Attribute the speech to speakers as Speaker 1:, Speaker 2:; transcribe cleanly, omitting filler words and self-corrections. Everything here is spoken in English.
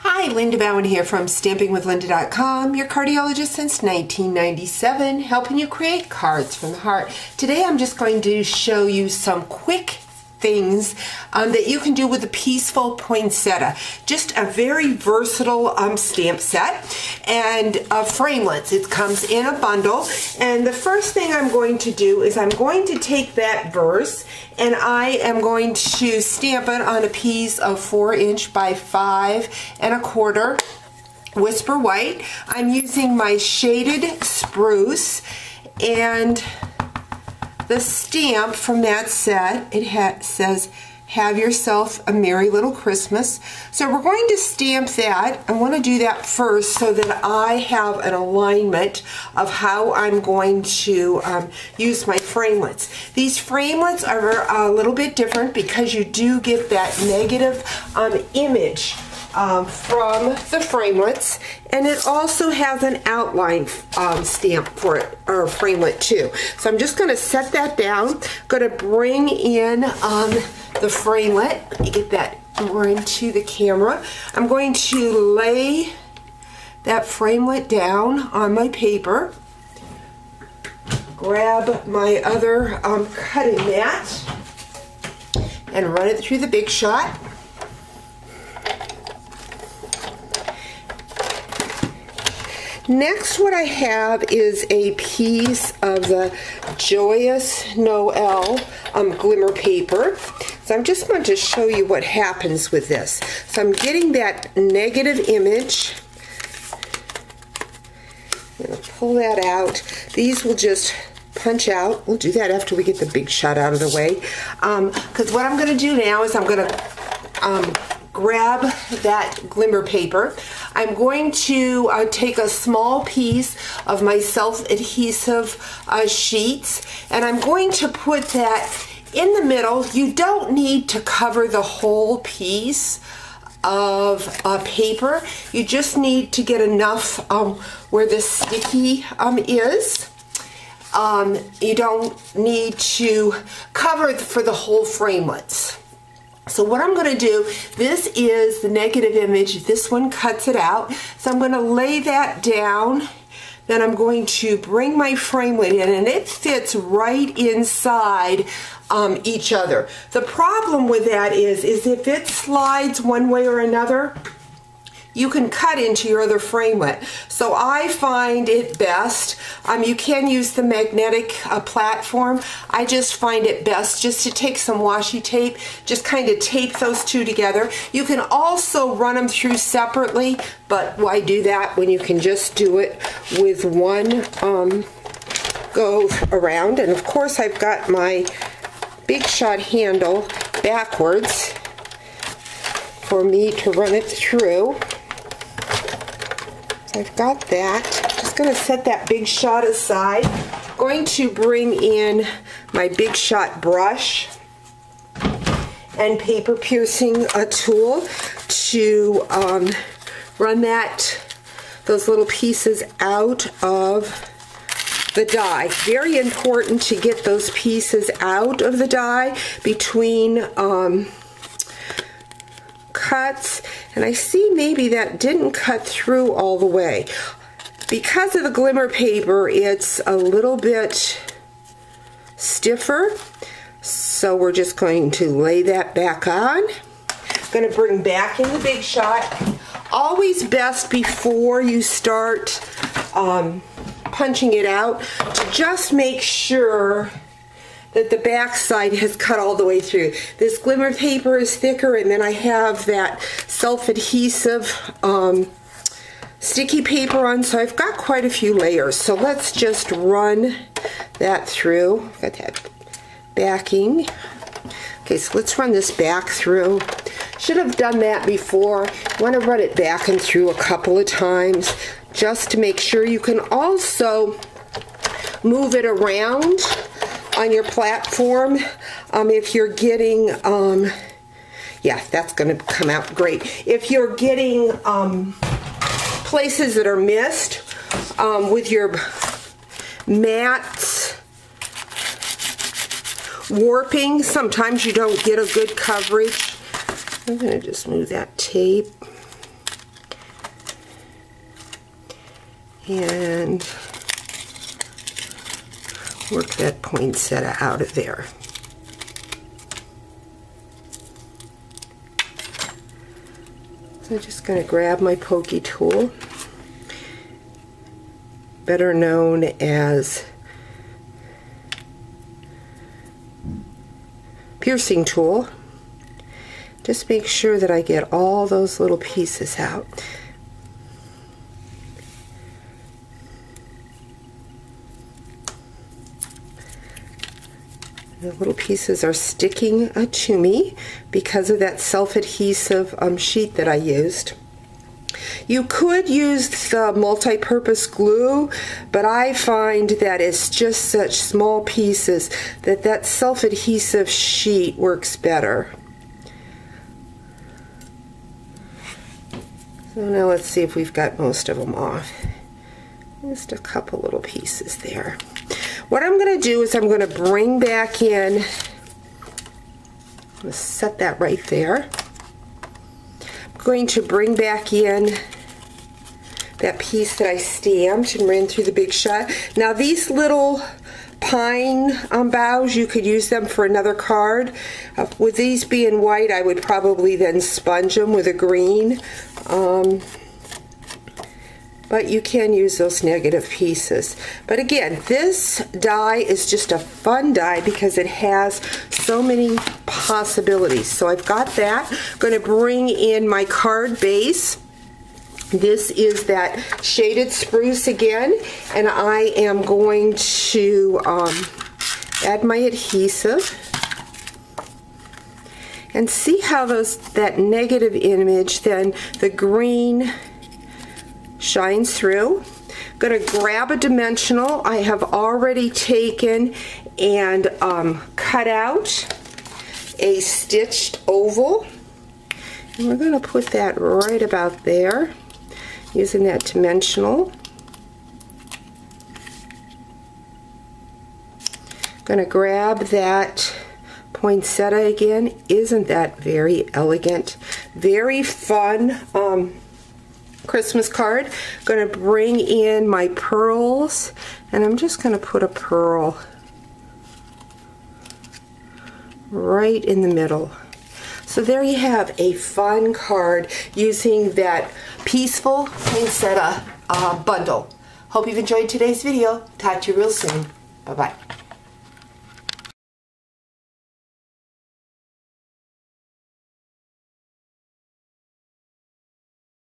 Speaker 1: Hi, LindaBauwin here from StampingWithLinda.com, your cardiologist since 1997, helping you create cards from the heart. Today I'm just going to show you some quick things that you can do with the Peaceful Poinsettia. Just a very versatile stamp set and framelits. It comes in a bundle, and the first thing I'm going to do is I'm going to take that verse and I am going to stamp it on a piece of 4" by 5 1/4 Whisper White. I'm using my shaded spruce, and the stamp from that set, it says, "Have yourself a merry little Christmas." So we're going to stamp that. I want to do that first so that I have an alignment of how I'm going to use my framelits. These framelits are a little bit different because you do get that negative image from the framelits, and it also has an outline stamp for it, or framelit too. So I'm just going to set that down. Going to bring in the framelit. Let me get that more into the camera. I'm going to lay that framelit down on my paper. Grab my other cutting mat and run it through the Big Shot. Next, what I have is a piece of the Joyous Noel glimmer paper. So I'm just going to show you what happens with this. So I'm getting that negative image. I'm going to pull that out. These will just punch out. We'll do that after we get the Big Shot out of the way. Because what I'm going to do now is I'm going to grab that glimmer paper. I'm going to take a small piece of my self-adhesive sheets, and I'm going to put that in the middle. You don't need to cover the whole piece of paper. You just need to get enough where the sticky is. You don't need to cover it for the whole framelits. So what I'm going to do, this is the negative image. This one cuts it out. So I'm going to lay that down. Then I'm going to bring my framelit in, and it fits right inside each other. The problem with that is if it slides one way or another, you can cut into your other framelit. So I find it best, you can use the magnetic platform. I just find it best just to take some washi tape, just kind of tape those two together. You can also run them through separately, but why do that when you can just do it with one go around? And of course I've got my Big Shot handle backwards for me to run it through. I've got that. Just going to set that Big Shot aside. Going to bring in my Big Shot brush and paper piercing tool to run those little pieces out of the die. Very important to get those pieces out of the die between cuts, and I see maybe that didn't cut through all the way. Because of the glimmer paper, it's a little bit stiffer, so we're just going to lay that back on. Going to bring back in the Big Shot. Always best before you start punching it out to just make sure that the back side has cut all the way through. This glimmer paper is thicker, and then I have that self-adhesive sticky paper on, so I've got quite a few layers. So let's just run that through. Got that backing. Okay, so let's run this back through. Should have done that before. You want to run it back and through a couple of times just to make sure. You can also move it around on your platform if you're getting yeah, that's going to come out great. If you're getting places that are missed with your mats warping, sometimes you don't get a good coverage. I'm going to just move that tape. and work that poinsettia out of there. So I'm just going to grab my pokey tool, better known as piercing tool. Just make sure that I get all those little pieces out. The little pieces are sticking to me because of that self-adhesive sheet that I used. You could use the multi-purpose glue, but I find that it's just such small pieces that that self-adhesive sheet works better. So now let's see if we've got most of them off. Just a couple little pieces there. What I'm going to do is I'm going to bring back in, I'm going to set that right there. I'm going to bring back in that piece that I stamped and ran through the Big Shot. Now these little pine boughs, you could use them for another card. With these being white, I would probably then sponge them with a green. But you can use those negative pieces. But again, this die is just a fun die because it has so many possibilities. So I've got that. I'm going to bring in my card base. This is that shaded spruce again, and I am going to add my adhesive and see how that negative image, then the green shines through. I'm going to grab a dimensional. I have already taken and cut out a stitched oval, and we're going to put that right about there using that dimensional. I'm going to grab that poinsettia again. Isn't that very elegant? Very fun Christmas card. I'm going to bring in my pearls, and I'm just going to put a pearl right in the middle. So there you have a fun card using that Peaceful Poinsettia Bundle. Hope you've enjoyed today's video. Talk to you real soon. Bye-bye.